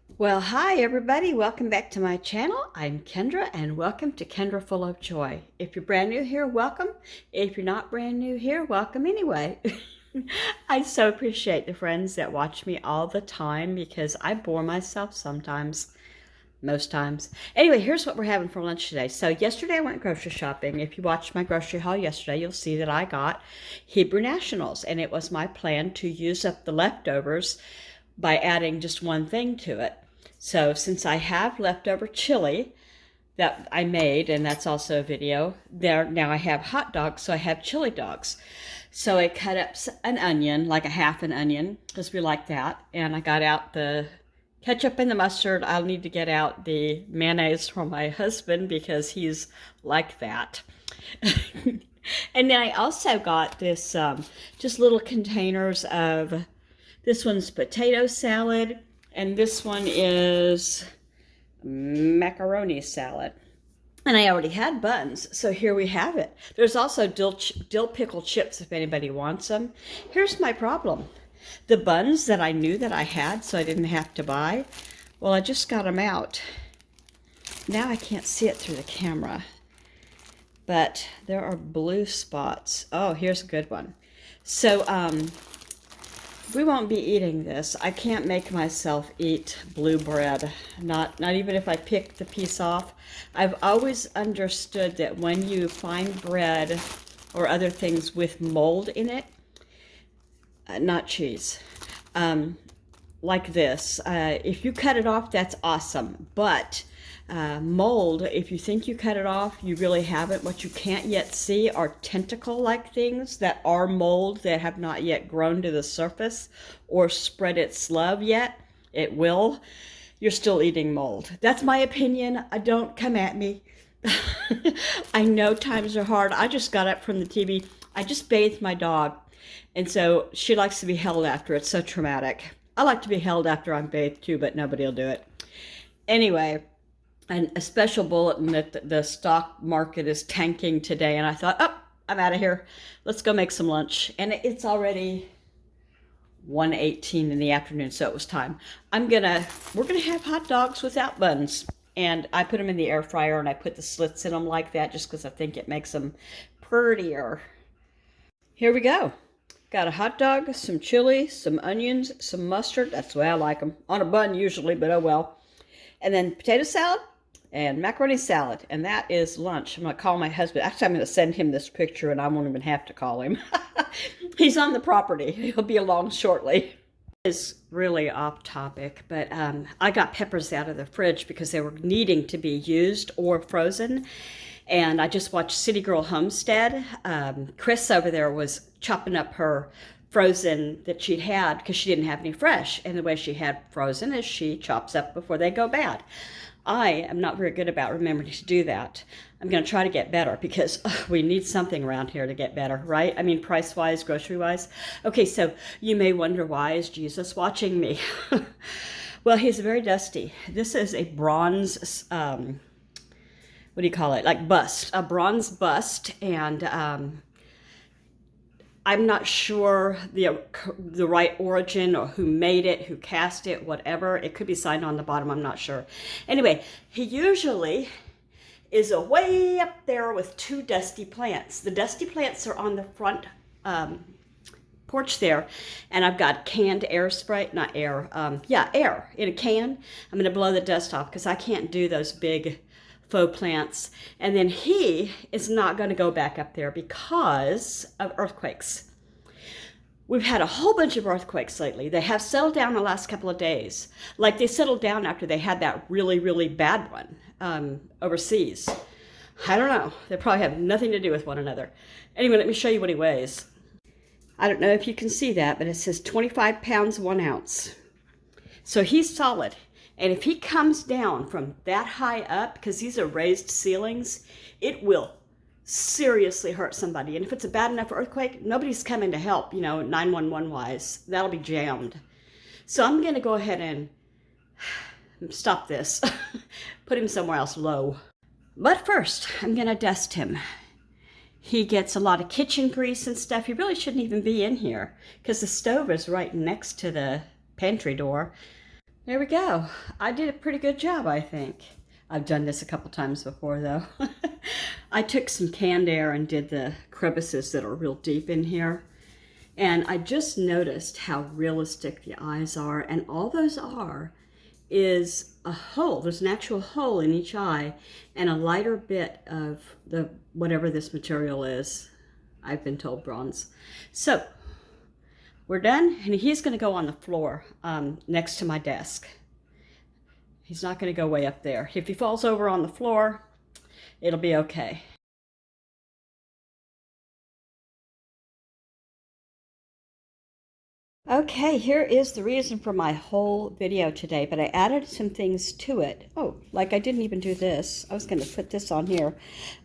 Well, hi everybody. Welcome back to my channel. I'm Kendra and welcome to Kendra Full of Joy. If you're brand new here, welcome. If you're not brand new here, welcome anyway. I so appreciate the friends that watch me all the time because I bore myself sometimes, most times. Anyway, here's what we're having for lunch today. So yesterday I went grocery shopping. If you watched my grocery haul yesterday, you'll see that I got Hebrew Nationals, and it was my plan to use up the leftovers by adding just one thing to it. So since I have leftover chili that I made, and that's also a video, there now I have hot dogs, so I have chili dogs. So I cut up an onion, like a half an onion, because we like that, and I got out the ketchup and the mustard. I'll need to get out the mayonnaise for my husband because he's like that. And then I also got this just little containers of, this one's potato salad, and this one is macaroni salad. And I already had buns, so here we have it. There's also dill pickle chips if anybody wants them. Here's my problem. The buns that I knew that I had, so I didn't have to buy, well, I just got them out. Now I can't see it through the camera, but there are blue spots. Oh, here's a good one. So, we won't be eating this. I can't make myself eat blue bread. Not even if I pick the piece off. I've always understood that when you find bread or other things with mold in it, not cheese, like this, if you cut it off, that's awesome. But mold, if you think you cut it off, you really haven't. What you can't yet see are tentacle-like things that are mold that have not yet grown to the surface or spread its love yet. It will. You're still eating mold. That's my opinion. Don't come at me. I know times are hard. I just got up from the TV. I just bathed my dog, and so she likes to be held after. It's so traumatic. I like to be held after I'm bathed too, but nobody will do it. Anyway, and a special bulletin that the stock market is tanking today, and I thought, oh, I'm out of here. Let's go make some lunch. And it's already 1:18 in the afternoon, so it was time. We're gonna have hot dogs without buns, and I put them in the air fryer, and I put the slits in them like that just because I think it makes them prettier. Here we go. Got a hot dog, some chili, some onions, some mustard. That's the way I like them. On a bun usually, but oh well. And then potato salad and macaroni salad. And that is lunch. I'm going to call my husband. Actually, I'm going to send him this picture, and I won't even have to call him. He's on the property. He'll be along shortly. It's really off topic, but I got peppers out of the fridge because they were needing to be used or frozen. And I just watched City Girl Homestead. Chris over there was chopping up her frozen that she'd had because she didn't have any fresh. And the way she had frozen is she chops up before they go bad. I am not very good about remembering to do that. I'm going to try to get better because we need something around here to get better, right? I mean, price-wise, grocery-wise. Okay, so you may wonder, why is Jesus watching me? Well, he's very dusty. This is a bronze, what do you call it? Like bust, a bronze bust, and I'm not sure the right origin or who made it, who cast it, whatever. It could be signed on the bottom, I'm not sure. Anyway, he usually is way up there with two dusty plants. The dusty plants are on the front porch there, and I've got canned air spray, not air, air in a can. I'm gonna blow the dust off because I can't do those big faux plants. And then he is not going to go back up there because of earthquakes. We've had a whole bunch of earthquakes lately. They have settled down the last couple of days. Like they settled down after they had that really, really bad one overseas. I don't know. They probably have nothing to do with one another. Anyway, let me show you what he weighs. I don't know if you can see that, but it says 25 pounds, 1 ounce. So he's solid. And if he comes down from that high up, because these are raised ceilings, it will seriously hurt somebody. And if it's a bad enough earthquake, nobody's coming to help, 911 wise. That'll be jammed. So I'm going to go ahead and stop this. Put him somewhere else low. But first, I'm going to dust him. He gets a lot of kitchen grease and stuff. He really shouldn't even be in here because the stove is right next to the pantry door. There we go. I did a pretty good job, I think. I've done this a couple times before, though. I took some canned air and did the crevices that are real deep in here. And I just noticed how realistic the eyes are. And all those are is a hole. There's an actual hole in each eye and a lighter bit of the whatever this material is. I've been told bronze. So we're done, and he's going to go on the floor next to my desk. He's not going to go way up there. If he falls over on the floor, it'll be okay. Okay, here is the reason for my whole video today, but I added some things to it. Oh, like I didn't even do this. I was going to put this on here.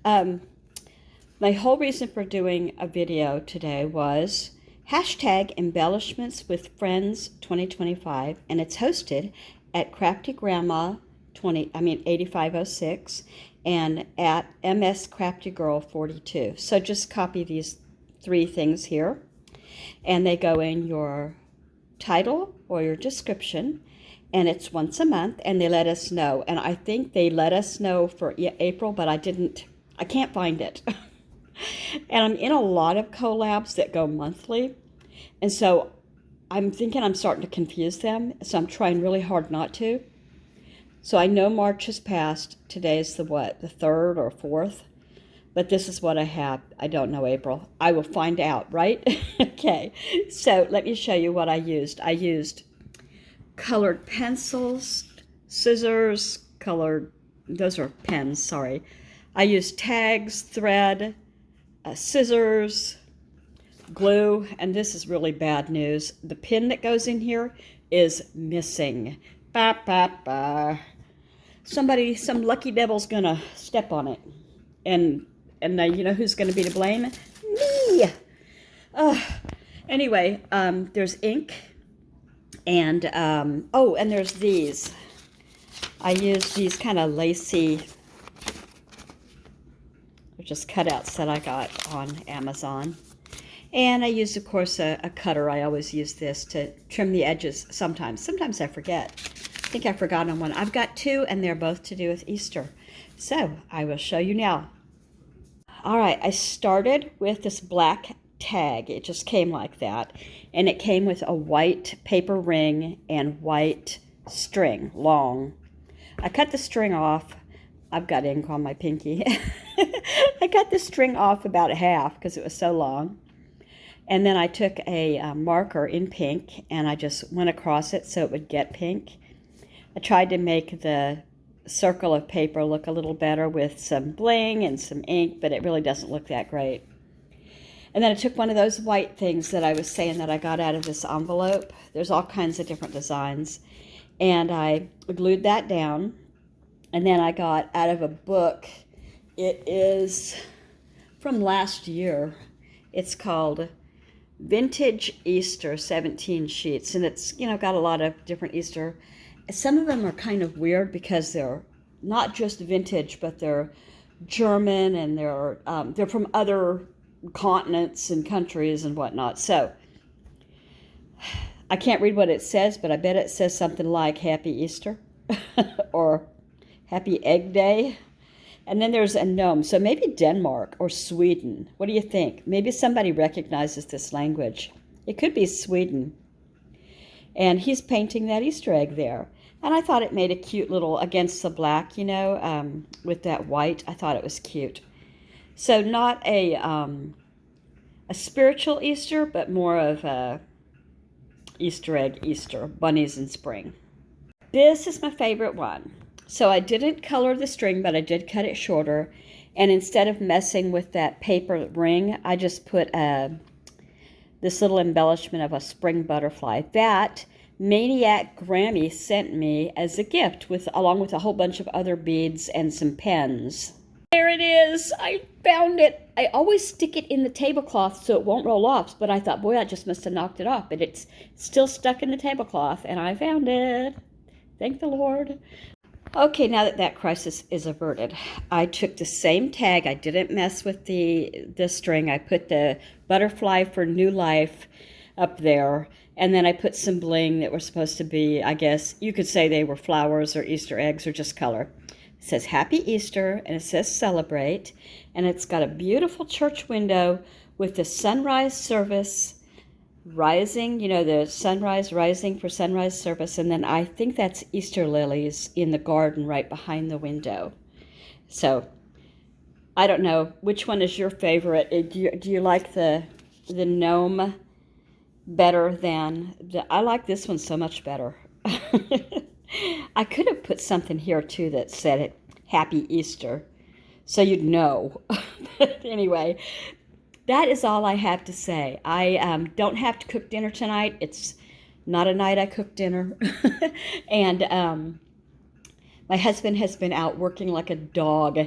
My whole reason for doing a video today was hashtag embellishments with friends 2025, and it's hosted at Crafty Grandma 8506 and at MS Crafty Girl 42. So just copy these 3 things here, and they go in your title or your description, and it's once a month, and they let us know. And I think they let us know for April, but I can't find it. And I'm in a lot of collabs that go monthly, and so I'm thinking I'm starting to confuse them, so I'm trying really hard not to. So I know March has passed. Today's the 3rd or 4th, but this is what I have. I don't know April. I will find out, right? Okay, so let me show you what I used. I used colored pencils, scissors, those are pens, sorry. I used tags, thread, scissors, glue, and this is really bad news. The pin that goes in here is missing. Bah, bah, bah. Some lucky devil's gonna step on it, and you know who's gonna be to blame? Me. Anyway, there's ink, and oh, and there's these. I used these kind of lacy, just cutouts that I got on Amazon. And I used, of course, a cutter. I always use this to trim the edges sometimes. Sometimes I forget. I think I forgot on one. I've got 2, and they're both to do with Easter. So I will show you now. All right, I started with this black tag. It just came like that. And it came with a white paper ring and white string, long. I cut the string off. I've got ink on my pinky. I cut the string off about half because it was so long. And then I took a marker in pink, and I just went across it so it would get pink. I tried to make the circle of paper look a little better with some bling and some ink, but it really doesn't look that great. And then I took one of those white things that I was saying that I got out of this envelope. There's all kinds of different designs. And I glued that down. And then I got out of a book. It is from last year. It's called Vintage Easter 17 Sheets. And it's, got a lot of different Easter. Some of them are kind of weird because they're not just vintage, but they're German, and they're from other continents and countries and whatnot. So I can't read what it says, but I bet it says something like Happy Easter or Happy Egg Day. And then there's a gnome. So maybe Denmark or Sweden. What do you think? Maybe somebody recognizes this language. It could be Sweden. And he's painting that Easter egg there. And I thought it made a cute little, against the black, with that white. I thought it was cute. So not a spiritual Easter, but more of a Easter egg Easter, bunnies in spring. This is my favorite one. So I didn't color the string, but I did cut it shorter. And instead of messing with that paper ring, I just put this little embellishment of a spring butterfly. That Maniac Grammy sent me as a gift, along with a whole bunch of other beads and some pens. There it is. I found it. I always stick it in the tablecloth so it won't roll off, but I thought, boy, I just must have knocked it off. But it's still stuck in the tablecloth, and I found it. Thank the Lord. Okay, now that crisis is averted, I took the same tag. I didn't mess with the string. I put the butterfly for new life up there, And then I put some bling that were supposed to be, I guess, you could say they were flowers or Easter eggs or just color. It says Happy Easter, and it says Celebrate. And it's got a beautiful church window with the sunrise service rising, you know, the sunrise rising for sunrise service. And then I think that's Easter lilies in the garden right behind the window. So I don't know, which one is your favorite? Do you like the gnome better than I like this one so much better. I could have put something here too that said it, Happy Easter, so you'd know. But anyway, that is all I have to say. I don't have to cook dinner tonight. It's not a night I cook dinner. And my husband has been out working like a dog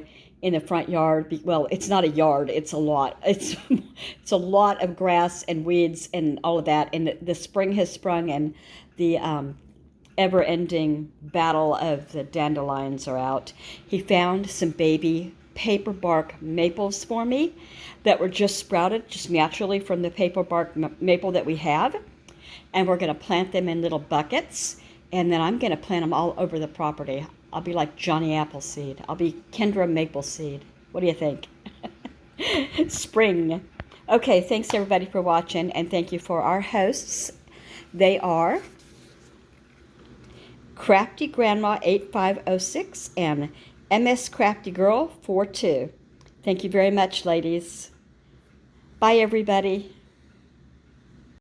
in the front yard. Well, it's not a yard, it's a lot. It's a lot of grass and weeds and all of that. And the spring has sprung, and the ever-ending battle of the dandelions are out. He found some baby paper bark maples for me that were just sprouted just naturally from the paper bark maple that we have. And we're going to plant them in little buckets, and then I'm going to plant them all over the property. I'll be like Johnny Appleseed. I'll be Kendra Mapleseed. What do you think? Spring. Okay, thanks everybody for watching, and thank you for our hosts. They are Crafty Grandma 8506 and MS Crafty Girl 42. Thank you very much, ladies. Bye, everybody.